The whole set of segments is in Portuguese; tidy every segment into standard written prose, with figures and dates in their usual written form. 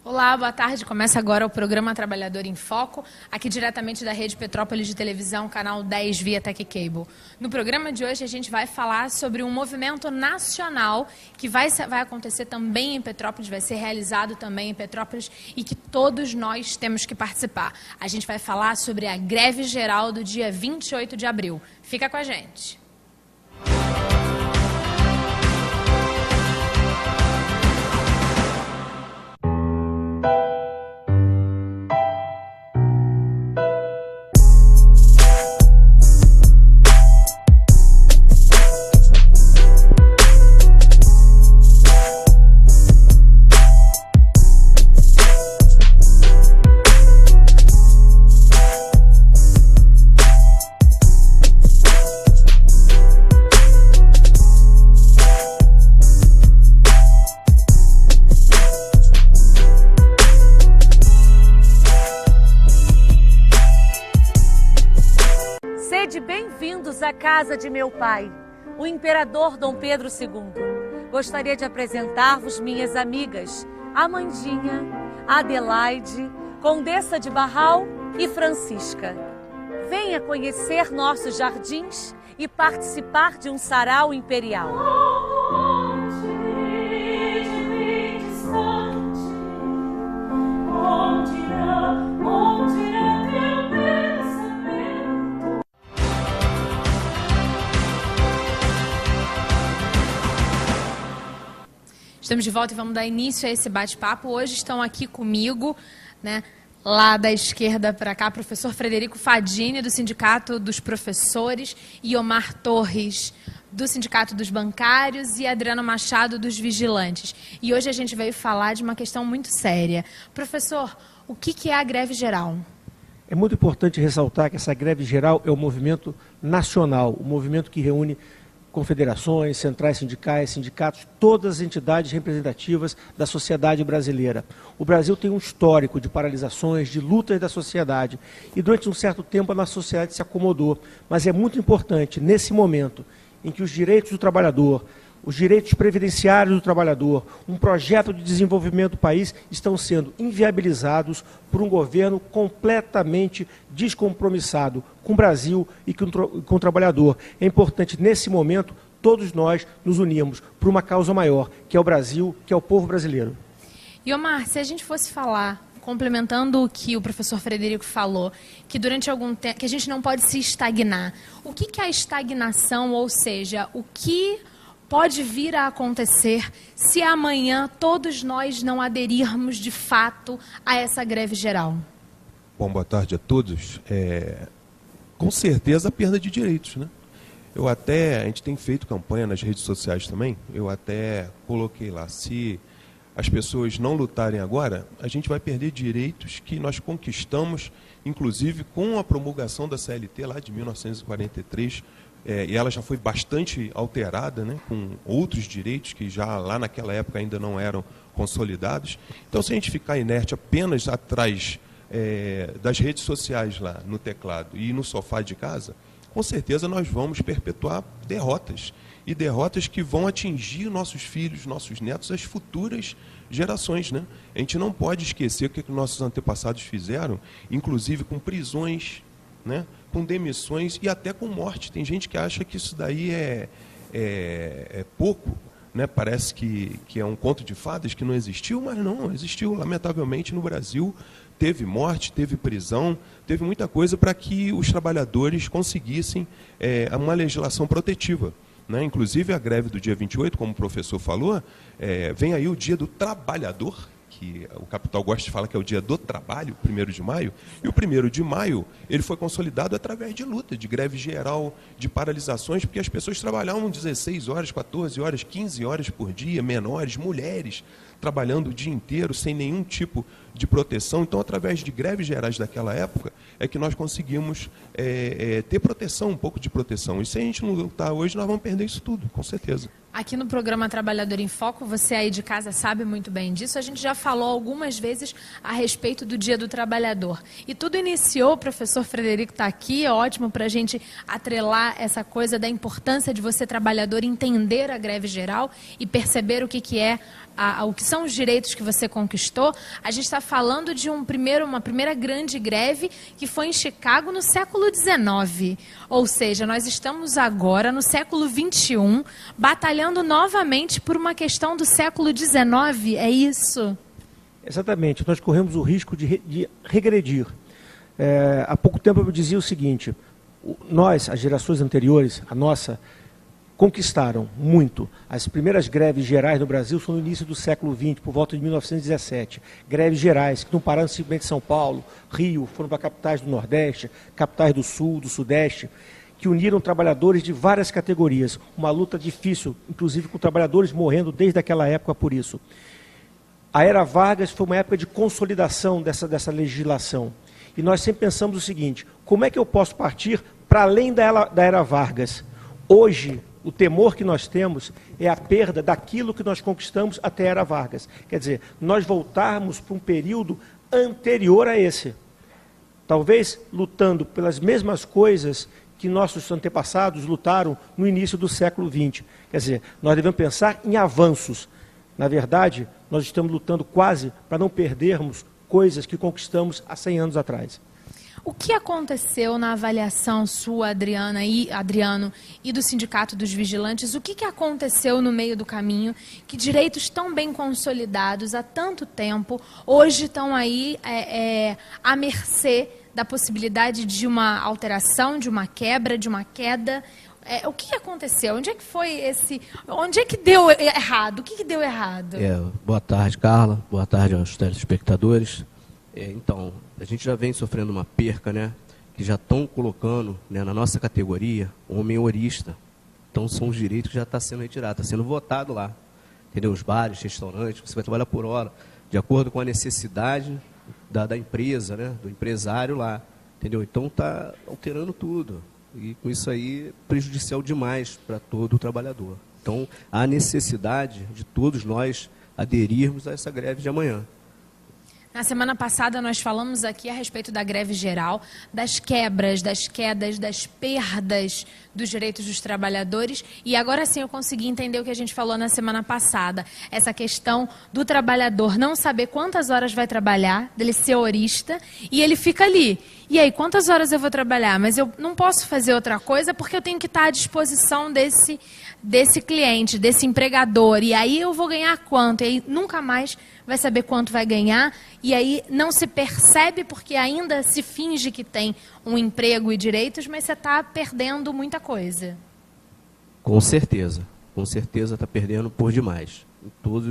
Olá, boa tarde. Começa agora o programa Trabalhador em Foco, aqui diretamente da Rede Petrópolis de Televisão, canal 10 via Tech Cable. No programa de hoje a gente vai falar sobre um movimento nacional que vai acontecer também em Petrópolis, vai ser realizado também em Petrópolis e que todos nós temos que participar. A gente vai falar sobre a greve geral do dia 28 de abril. Fica com a gente. Sede bem-vindos à casa de meu pai, o imperador Dom Pedro II. Gostaria de apresentar-vos minhas amigas, Amandinha, Adelaide, Condessa de Barral e Francisca. Venha conhecer nossos jardins e participar de um sarau imperial. Estamos de volta e vamos dar início a esse bate-papo. Hoje estão aqui comigo, lá da esquerda para cá, professor Frederico Fadini, do Sindicato dos Professores, e Omar Torres, do Sindicato dos Bancários, e Adriano Machado, dos Vigilantes. E hoje a gente veio falar de uma questão muito séria. Professor, o que é a greve geral? É muito importante ressaltar que essa greve geral é um movimento nacional, um movimento que reúne confederações, centrais sindicais, sindicatos, todas as entidades representativas da sociedade brasileira. O Brasil tem um histórico de paralisações, de lutas da sociedade, e durante um certo tempo a nossa sociedade se acomodou. Mas é muito importante, nesse momento, em que os direitos do trabalhador, os direitos previdenciários do trabalhador, um projeto de desenvolvimento do país estão sendo inviabilizados por um governo completamente descompromissado com o Brasil e com o trabalhador. É importante, nesse momento, todos nós nos unirmos por uma causa maior, que é o Brasil, que é o povo brasileiro. E Omar, se a gente fosse falar, complementando o que o professor Frederico falou, que durante algum tempo, que a gente não pode se estagnar. O que é a estagnação, ou seja, o que pode vir a acontecer se amanhã todos nós não aderirmos de fato a essa greve geral? Bom, boa tarde a todos. Com certeza a perda de direitos, né? A gente tem feito campanha nas redes sociais também, eu até coloquei lá, se as pessoas não lutarem agora, a gente vai perder direitos que nós conquistamos, inclusive com a promulgação da CLT lá de 1943, e ela já foi bastante alterada, né, com outros direitos que já lá naquela época ainda não eram consolidados. Então, se a gente ficar inerte apenas atrás das redes sociais lá no teclado e no sofá de casa, com certeza nós vamos perpetuar derrotas. E derrotas que vão atingir nossos filhos, nossos netos, as futuras gerações, né? A gente não pode esquecer o que nossos antepassados fizeram, inclusive com prisões, né, com demissões e até com morte. Tem gente que acha que isso daí é pouco, né? Parece que é um conto de fadas que não existiu, mas não existiu. Lamentavelmente, no Brasil, teve morte, teve prisão, teve muita coisa para que os trabalhadores conseguissem uma legislação protetiva, né? Inclusive, a greve do dia 28, como o professor falou, vem aí o Dia do Trabalhador, que o capital gosta de falar que é o dia do trabalho, 1º de maio, e o 1º de maio ele foi consolidado através de luta, de greve geral, de paralisações, porque as pessoas trabalhavam 16 horas, 14 horas, 15 horas por dia, menores, mulheres, trabalhando o dia inteiro, sem nenhum tipo de proteção. Então, através de greves gerais daquela época, é que nós conseguimos ter proteção, um pouco de proteção. E se a gente não lutar hoje, nós vamos perder isso tudo, com certeza. Aqui no programa Trabalhador em Foco, você aí de casa sabe muito bem disso, a gente já falou algumas vezes a respeito do Dia do Trabalhador. E tudo iniciou, o professor Frederico está aqui, é ótimo para a gente atrelar essa coisa da importância de você, trabalhador, entender a greve geral e perceber o que é o que são os direitos que você conquistou, a gente está falando de uma primeira grande greve que foi em Chicago no século XIX. Ou seja, nós estamos agora no século XXI, batalhando novamente por uma questão do século XIX, é isso? Exatamente, nós corremos o risco de regredir. Há pouco tempo eu dizia o seguinte, nós, as gerações anteriores, a nossa, conquistaram muito. As primeiras greves gerais no Brasil são no início do século XX, por volta de 1917. Greves gerais, que não pararam simplesmente em São Paulo, Rio, foram para capitais do Nordeste, capitais do Sul, do Sudeste, que uniram trabalhadores de várias categorias. Uma luta difícil, inclusive com trabalhadores morrendo desde aquela época por isso. A Era Vargas foi uma época de consolidação dessa legislação. E nós sempre pensamos o seguinte, como é que eu posso partir para além da Era Vargas? Hoje, o temor que nós temos é a perda daquilo que nós conquistamos até a Era Vargas. Quer dizer, nós voltarmos para um período anterior a esse. Talvez lutando pelas mesmas coisas que nossos antepassados lutaram no início do século XX. Quer dizer, nós devemos pensar em avanços. Na verdade, nós estamos lutando quase para não perdermos coisas que conquistamos há 100 anos atrás. O que aconteceu na avaliação sua, Adriano, e do Sindicato dos Vigilantes? O que aconteceu no meio do caminho que direitos tão bem consolidados há tanto tempo, hoje estão aí à mercê da possibilidade de uma alteração, de uma quebra, de uma queda? O que aconteceu? Onde é que foi esse... Onde é que deu errado? O que deu errado? Boa tarde, Carla. Boa tarde aos telespectadores. Então, a gente já vem sofrendo uma perca, né? Que já estão colocando, né, na nossa categoria, homem horista. Então, são os direitos que já estão sendo retirados, está sendo votado lá. Entendeu? Os bares, restaurantes, você vai trabalhar por hora, de acordo com a necessidade da empresa, né? Do empresário lá. Entendeu? Então, está alterando tudo. E com isso aí, prejudicial demais para todo o trabalhador. Então, há necessidade de todos nós aderirmos a essa greve de amanhã. Na semana passada nós falamos aqui a respeito da greve geral, das quebras, das quedas, das perdas dos direitos dos trabalhadores, e agora sim eu consegui entender o que a gente falou na semana passada, essa questão do trabalhador não saber quantas horas vai trabalhar, dele ser horista, e ele fica ali. E aí, quantas horas eu vou trabalhar? Mas eu não posso fazer outra coisa porque eu tenho que estar à disposição desse cliente, desse empregador. E aí eu vou ganhar quanto? E aí nunca mais vai saber quanto vai ganhar. E aí não se percebe porque ainda se finge que tem um emprego e direitos, mas você está perdendo muita coisa. Com certeza está perdendo por demais, em todos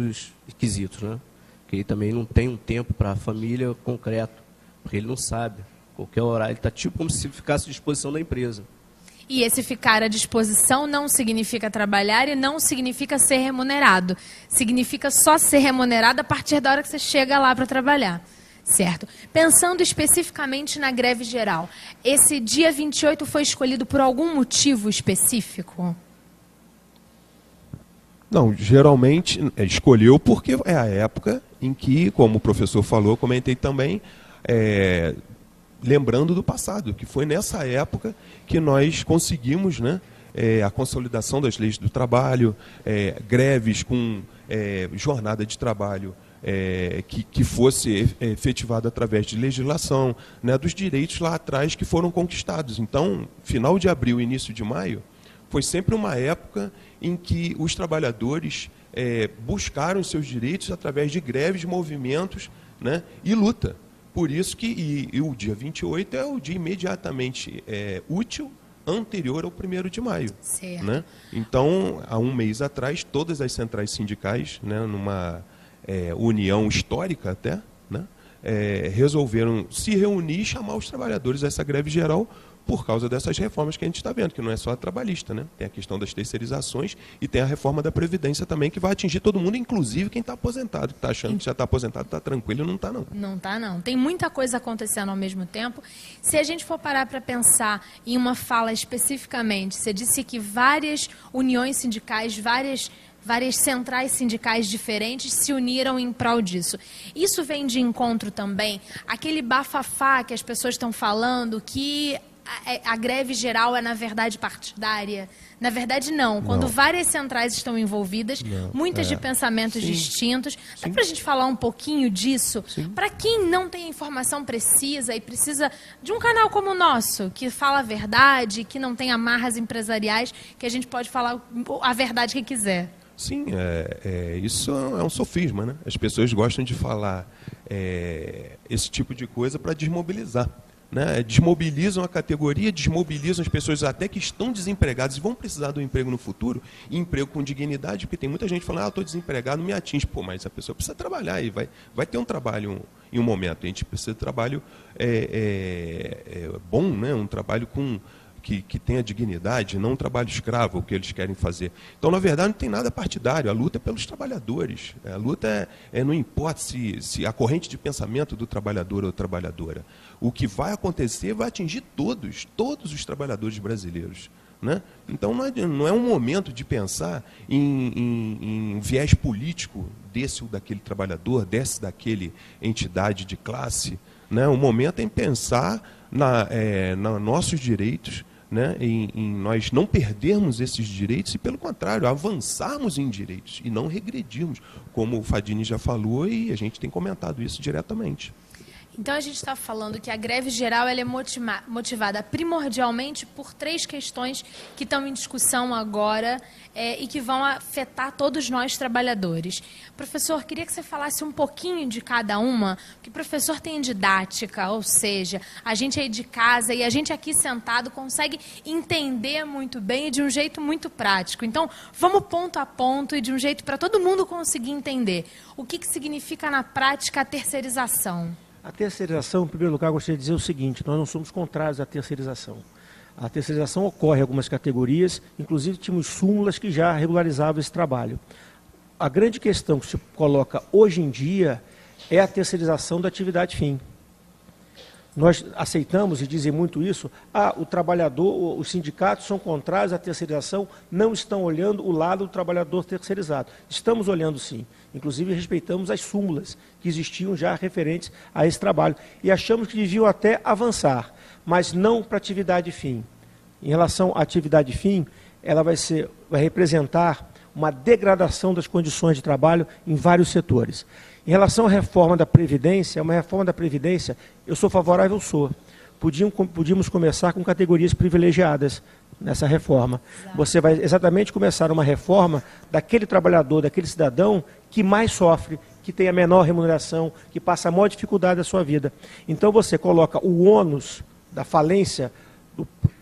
os quesitos, né? Porque ele também não tem um tempo para a família concreto, porque ele não sabe. Qualquer horário, ele está tipo como se ficasse à disposição da empresa. E esse ficar à disposição não significa trabalhar e não significa ser remunerado. Significa só ser remunerado a partir da hora que você chega lá para trabalhar. Certo? Pensando especificamente na greve geral, esse dia 28 foi escolhido por algum motivo específico? Não, geralmente escolheu porque é a época em que, como o professor falou, comentei também, lembrando do passado, que foi nessa época que nós conseguimos, né, a consolidação das leis do trabalho, greves com jornada de trabalho que fosse efetivada através de legislação, né, dos direitos lá atrás que foram conquistados. Então, final de abril, início de maio, foi sempre uma época em que os trabalhadores buscaram seus direitos através de greves, movimentos, né, e luta. Por isso que o dia 28 é o dia imediatamente útil, anterior ao 1º de maio. Certo. Né? Então, há um mês atrás, todas as centrais sindicais, né, numa união histórica até, né, resolveram se reunir e chamar os trabalhadores a essa greve geral por causa dessas reformas que a gente está vendo, que não é só a trabalhista, né? Tem a questão das terceirizações e tem a reforma da Previdência também, que vai atingir todo mundo, inclusive quem está aposentado, que está achando que já está aposentado, está tranquilo, não está não. Não está não. Tem muita coisa acontecendo ao mesmo tempo. Se a gente for parar para pensar em uma fala especificamente, você disse que várias uniões sindicais, várias centrais sindicais diferentes se uniram em prol disso. Isso vem de encontro também àquele bafafá que as pessoas estão falando, que a greve geral é, na verdade, partidária? Na verdade, não. Quando várias centrais estão envolvidas, muitas de pensamentos distintos. Dá para a gente falar um pouquinho disso? Para quem não tem informação precisa e precisa de um canal como o nosso, que fala a verdade, que não tem amarras empresariais, que a gente pode falar a verdade que quiser. Sim, isso é um sofisma, né? As pessoas gostam de falar esse tipo de coisa para desmobilizar. Né? Desmobilizam a categoria, desmobilizam as pessoas até que estão desempregadas e vão precisar do emprego no futuro, e emprego com dignidade, porque tem muita gente falando, estou desempregado, não me atinge. Pô, mas a pessoa precisa trabalhar e vai ter um trabalho em um momento. A gente precisa de trabalho bom, né? Um trabalho que tenha dignidade, não um trabalho escravo, o que eles querem fazer. Então, na verdade, não tem nada partidário, a luta é pelos trabalhadores. A luta não importa se a corrente de pensamento do trabalhador ou trabalhadora. O que vai acontecer vai atingir todos os trabalhadores brasileiros. Né? Então, não é um momento de pensar em viés político desse ou daquele trabalhador, daquele entidade de classe. Né? O momento é em pensar nos nossos direitos, né, em nós não perdermos esses direitos e, pelo contrário, avançarmos em direitos e não regredirmos, como o Fadini já falou e a gente tem comentado isso diretamente. Então, a gente está falando que a greve geral ela é motivada primordialmente por 3 questões que estão em discussão agora e que vão afetar todos nós trabalhadores. Professor, queria que você falasse um pouquinho de cada uma, porque o professor tem didática, ou seja, a gente aí de casa e a gente aqui sentado consegue entender muito bem e de um jeito muito prático. Então, vamos ponto a ponto e de um jeito para todo mundo conseguir entender. O que significa na prática a terceirização? A terceirização, em primeiro lugar, eu gostaria de dizer o seguinte, nós não somos contrários à terceirização. A terceirização ocorre em algumas categorias, inclusive tínhamos súmulas que já regularizavam esse trabalho. A grande questão que se coloca hoje em dia é a terceirização da atividade fim. Nós aceitamos, e dizem muito isso, o trabalhador, os sindicatos são contrários à terceirização, não estão olhando o lado do trabalhador terceirizado. Estamos olhando sim, inclusive respeitamos as súmulas que existiam já referentes a esse trabalho. E achamos que deviam até avançar, mas não para atividade fim. Em relação à atividade fim, ela vai representar uma degradação das condições de trabalho em vários setores. Em relação à reforma da Previdência, eu sou favorável, Podíamos começar com categorias privilegiadas nessa reforma. Exato. Você vai exatamente começar uma reforma daquele trabalhador, daquele cidadão que mais sofre, que tem a menor remuneração, que passa a maior dificuldade da sua vida. Então você coloca o ônus da falência,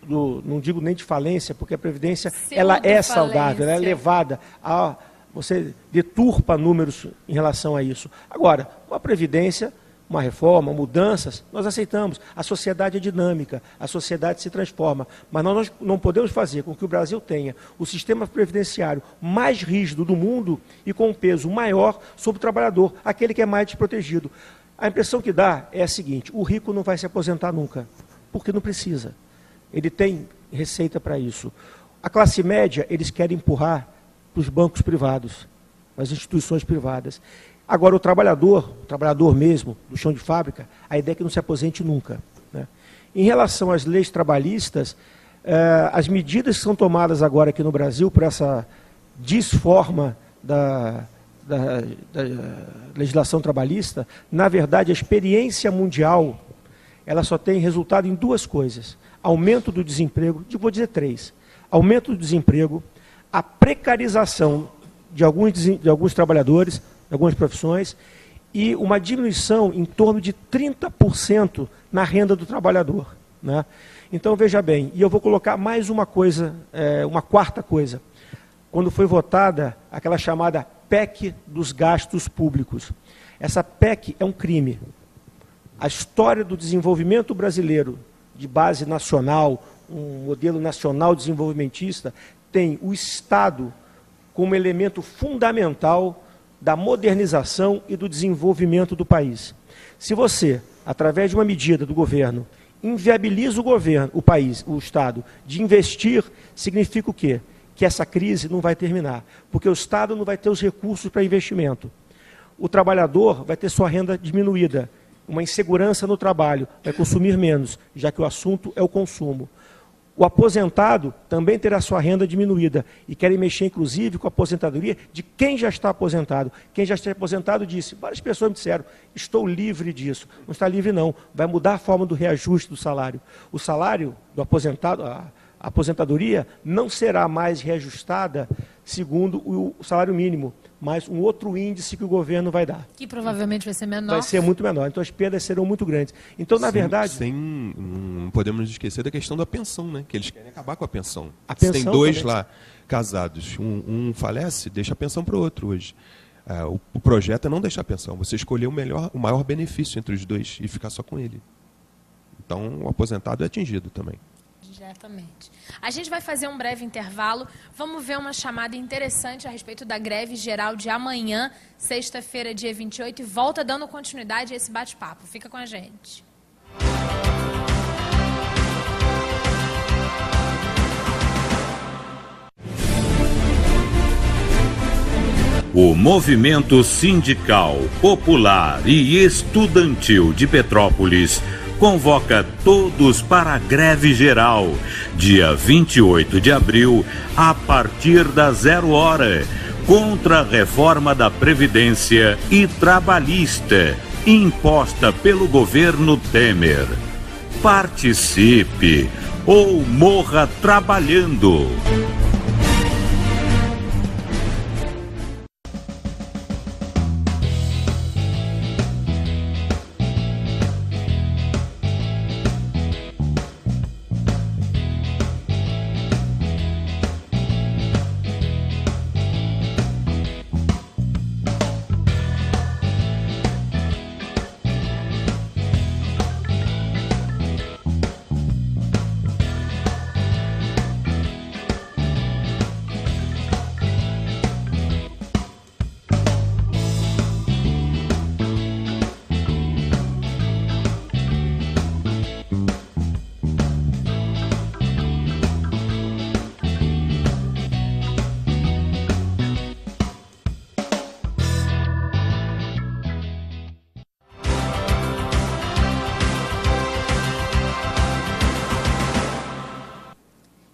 não digo nem de falência, porque a Previdência ela é saudável, ela é levada a... Você deturpa números em relação a isso. Agora, com a Previdência, uma reforma, mudanças, nós aceitamos. A sociedade é dinâmica, a sociedade se transforma. Mas nós não podemos fazer com que o Brasil tenha o sistema previdenciário mais rígido do mundo e com um peso maior sobre o trabalhador, aquele que é mais desprotegido. A impressão que dá é a seguinte, o rico não vai se aposentar nunca, porque não precisa. Ele tem receita para isso. A classe média, eles querem empurrar para os bancos privados, as instituições privadas. Agora, o trabalhador mesmo, do chão de fábrica, a ideia é que não se aposente nunca. Né? Em relação às leis trabalhistas, as medidas que são tomadas agora aqui no Brasil por essa desforma da legislação trabalhista, na verdade, a experiência mundial, ela só tem resultado em 2 coisas. Aumento do desemprego, vou dizer 3. Aumento do desemprego, a precarização de alguns trabalhadores, de algumas profissões, e uma diminuição em torno de 30% na renda do trabalhador. Né? Então, veja bem, e eu vou colocar mais uma coisa, uma quarta coisa. Quando foi votada aquela chamada PEC dos gastos públicos. Essa PEC é um crime. A história do desenvolvimento brasileiro, de base nacional, um modelo nacional desenvolvimentista, tem o Estado como elemento fundamental da modernização e do desenvolvimento do país. Se você, através de uma medida do governo, inviabiliza o Estado, de investir, significa o quê? Que essa crise não vai terminar, porque o Estado não vai ter os recursos para investimento. O trabalhador vai ter sua renda diminuída, uma insegurança no trabalho, vai consumir menos, já que o assunto é o consumo. O aposentado também terá sua renda diminuída e querem mexer, inclusive, com a aposentadoria de quem já está aposentado. Quem já está aposentado disse, várias pessoas me disseram, estou livre disso. Não está livre não, vai mudar a forma do reajuste do salário. O salário do aposentado, a aposentadoria não será mais reajustada segundo o salário mínimo, mas um outro índice que o governo vai dar. Que provavelmente vai ser menor. Vai ser muito menor, então as perdas serão muito grandes. Então, na verdade... Não podemos esquecer da questão da pensão, né? Que eles querem acabar com a pensão. Pensão tem dois também. lá casados, um falece, deixa a pensão para o outro hoje. O projeto é não deixar a pensão, você escolher o maior benefício entre os dois e ficar só com ele. Então, o aposentado é atingido também. Diretamente. A gente vai fazer um breve intervalo. Vamos ver uma chamada interessante a respeito da greve geral de amanhã, sexta-feira, dia 28, e volta dando continuidade a esse bate-papo. Fica com a gente. O Movimento Sindical, Popular e Estudantil de Petrópolis convoca todos para a greve geral, dia 28 de abril, a partir das 00h, contra a reforma da Previdência e trabalhista, imposta pelo governo Temer. Participe ou morra trabalhando.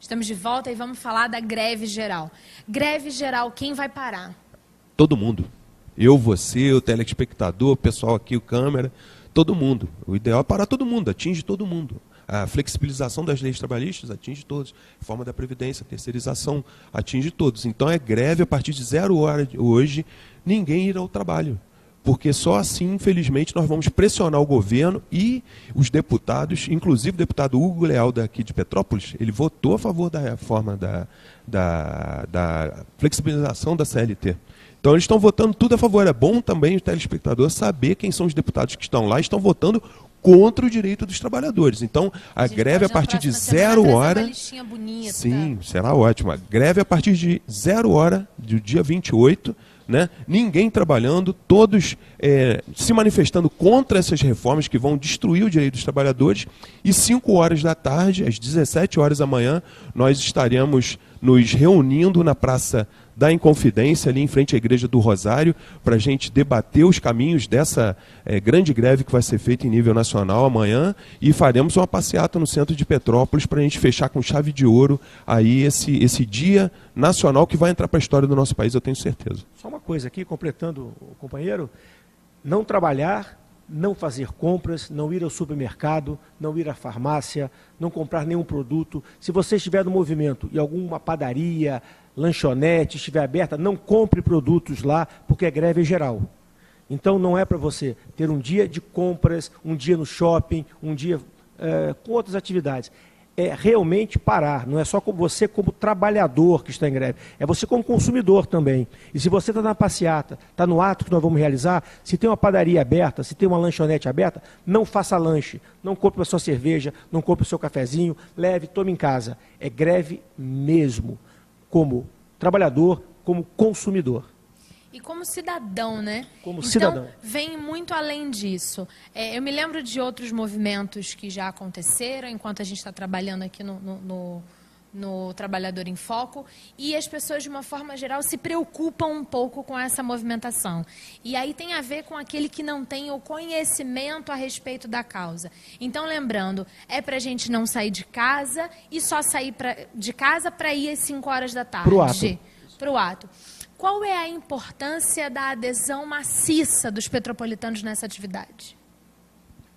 Estamos de volta e vamos falar da greve geral. Greve geral, quem vai parar? Todo mundo. Eu, você, o telespectador, o pessoal aqui, o câmera, todo mundo. O ideal é parar todo mundo, atinge todo mundo. A flexibilização das leis trabalhistas atinge todos. Reforma da Previdência, terceirização, atinge todos. Então é greve a partir de 00h hoje, ninguém irá ao trabalho. Porque só assim, infelizmente, nós vamos pressionar o governo e os deputados, inclusive o deputado Hugo Leal daqui de Petrópolis, ele votou a favor da reforma da flexibilização da CLT. Então eles estão votando tudo a favor. É bom também o telespectador saber quem são os deputados que estão lá e estão votando contra o direito dos trabalhadores. Então, a greve a partir de 00h... Sim, será ótimo. A greve a partir de 00h, do dia 28, né? Ninguém trabalhando, todos se manifestando contra essas reformas que vão destruir o direito dos trabalhadores. E 5h da tarde, às 17h da manhã, nós estaremos nos reunindo na Praça da Inconfidência, ali em frente à Igreja do Rosário, para a gente debater os caminhos dessa grande greve que vai ser feita em nível nacional amanhã, e faremos uma passeata no centro de Petrópolis para a gente fechar com chave de ouro aí esse dia nacional que vai entrar para a história do nosso país, eu tenho certeza. Só uma coisa aqui, completando o companheiro, não trabalhar, não fazer compras, não ir ao supermercado, não ir à farmácia, não comprar nenhum produto. Se você estiver no movimento e alguma padaria, lanchonete estiver aberta, não compre produtos lá, porque é greve geral. Então não é para você ter um dia de compras, um dia no shopping, um dia com outras atividades. É realmente parar, não é só você como trabalhador que está em greve, é você como consumidor também. E se você está na passeata, está no ato que nós vamos realizar, se tem uma padaria aberta, se tem uma lanchonete aberta, não faça lanche, não compre a sua cerveja, não compre o seu cafezinho, leve, tome em casa. É greve mesmo, como trabalhador, como consumidor. E como cidadão, né? Como cidadão. Então, vem muito além disso. Eu me lembro de outros movimentos que já aconteceram, enquanto a gente está trabalhando aqui no no Trabalhador em Foco, e as pessoas, de uma forma geral, se preocupam um pouco com essa movimentação. E aí tem a ver com aquele que não tem o conhecimento a respeito da causa. Então, lembrando, é para a gente não sair de casa e só sair de casa para ir às 5 horas da tarde. Para o ato. Qual é a importância da adesão maciça dos petropolitanos nessa atividade?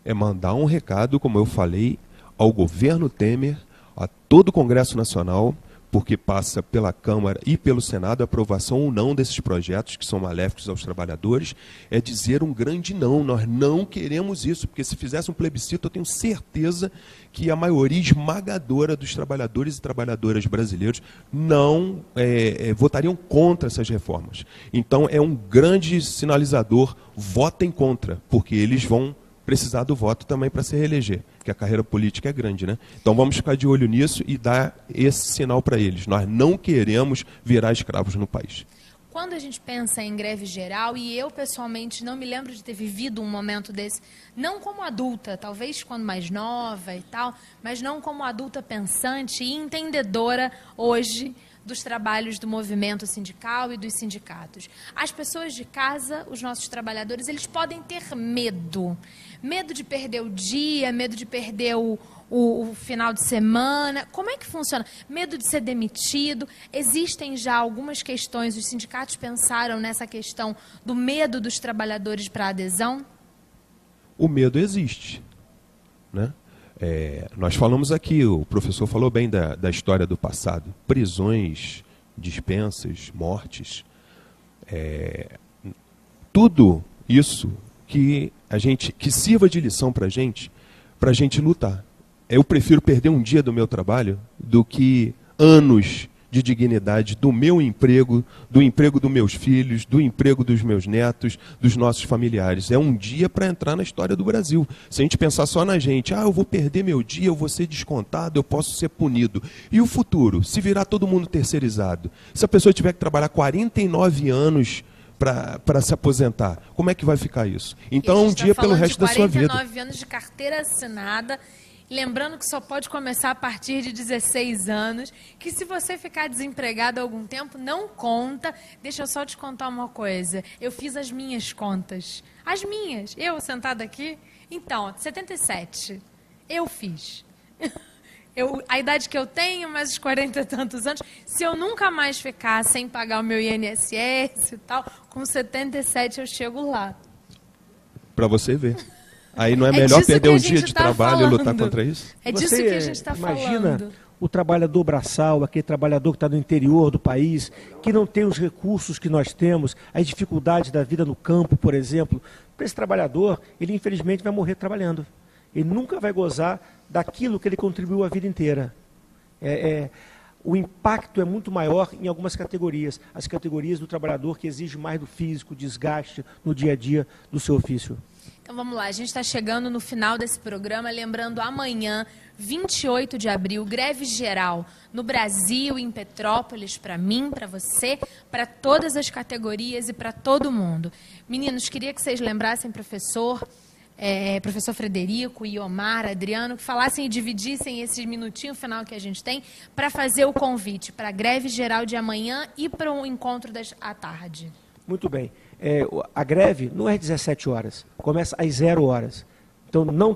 É mandar um recado, como eu falei, ao governo Temer, a todo o Congresso Nacional, porque passa pela Câmara e pelo Senado a aprovação ou não desses projetos que são maléficos aos trabalhadores, é dizer um grande não. Nós não queremos isso, porque se fizesse um plebiscito, eu tenho certeza que a maioria esmagadora dos trabalhadores e trabalhadoras brasileiros não votariam contra essas reformas. Então, é um grande sinalizador, votem contra, porque eles vão precisar do voto também para se reeleger, que a carreira política é grande, né? Então vamos ficar de olho nisso e dar esse sinal para eles. Nós não queremos virar escravos no país. Quando a gente pensa em greve geral, e eu pessoalmente não me lembro de ter vivido um momento desse, não como adulta, talvez quando mais nova e tal, mas não como adulta pensante e entendedora hoje dos trabalhos do movimento sindical e dos sindicatos. As pessoas de casa, os nossos trabalhadores, eles podem ter medo. Medo de perder o dia, medo de perder o final de semana. Como é que funciona? Medo de ser demitido. Existem já algumas questões, os sindicatos pensaram nessa questão do medo dos trabalhadores para a adesão? O medo existe, né? Nós falamos aqui, o professor falou bem da história do passado. Prisões, dispensas, mortes. Tudo isso que sirva de lição para a gente lutar. Eu prefiro perder um dia do meu trabalho do que anos de dignidade do meu emprego, do emprego dos meus filhos, do emprego dos meus netos, dos nossos familiares. É um dia para entrar na história do Brasil. Se a gente pensar só na gente, eu vou perder meu dia, eu vou ser descontado, eu posso ser punido. E o futuro? Se virar todo mundo terceirizado? Se a pessoa tiver que trabalhar 49 anos para se aposentar, como é que vai ficar isso? Então, é um dia pelo resto da sua vida. 49 anos de carteira assinada. Lembrando que só pode começar a partir de 16 anos, que se você ficar desempregado há algum tempo, não conta. Deixa eu só te contar uma coisa. Eu fiz as minhas contas. As minhas. Eu sentada aqui. Então, 77. Eu fiz. A idade que eu tenho, mais os 40 e tantos anos, se eu nunca mais ficar sem pagar o meu INSS e tal, com 77 eu chego lá. Para você ver. Aí não é melhor perder um dia de trabalho e lutar contra isso? É disso que a gente está falando. Imagina o trabalhador braçal, aquele trabalhador que está no interior do país, que não tem os recursos que nós temos, as dificuldades da vida no campo, por exemplo. Para esse trabalhador, ele infelizmente vai morrer trabalhando. Ele nunca vai gozar daquilo que ele contribuiu a vida inteira. O impacto é muito maior em algumas categorias. As categorias do trabalhador que exigem mais do físico, desgaste no dia a dia do seu ofício. Então vamos lá, a gente está chegando no final desse programa, lembrando amanhã, 28 de abril, greve geral no Brasil, em Petrópolis, para mim, para você, para todas as categorias e para todo mundo. Meninos, queria que vocês lembrassem, professor Frederico, Iomar, Adriano, que falassem e dividissem esse minutinho final que a gente tem para fazer o convite para a greve geral de amanhã e para o encontro à tarde. Muito bem. A greve não é 17 horas, começa às 0 horas. Então, não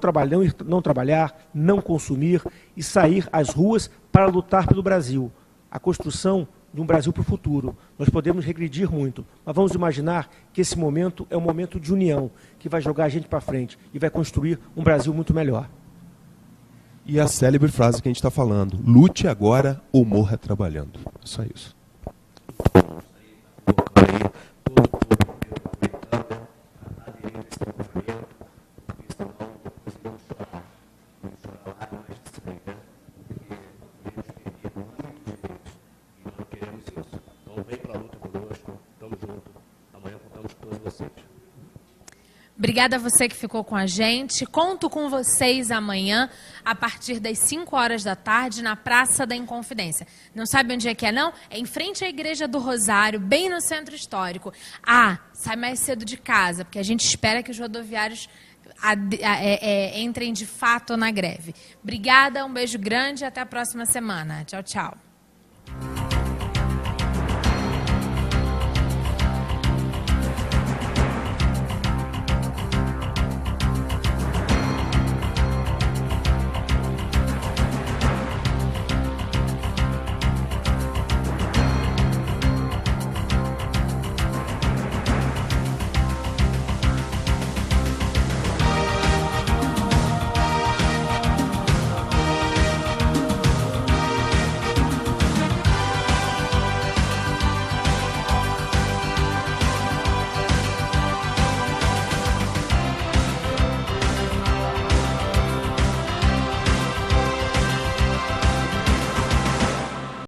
trabalhar, não consumir e sair às ruas para lutar pelo Brasil. A construção de um Brasil para o futuro. Nós podemos regredir muito, mas vamos imaginar que esse momento é um momento de união, que vai jogar a gente para frente e vai construir um Brasil muito melhor. E a célebre frase que a gente está falando, lute agora ou morra trabalhando. Só isso. Obrigada a você que ficou com a gente. Conto com vocês amanhã, a partir das 5 horas da tarde, na Praça da Inconfidência. Não sabe onde é que é, não? É em frente à Igreja do Rosário, bem no Centro Histórico. Sai mais cedo de casa, porque a gente espera que os rodoviários entrem de fato na greve. Obrigada, um beijo grande e até a próxima semana. Tchau, tchau.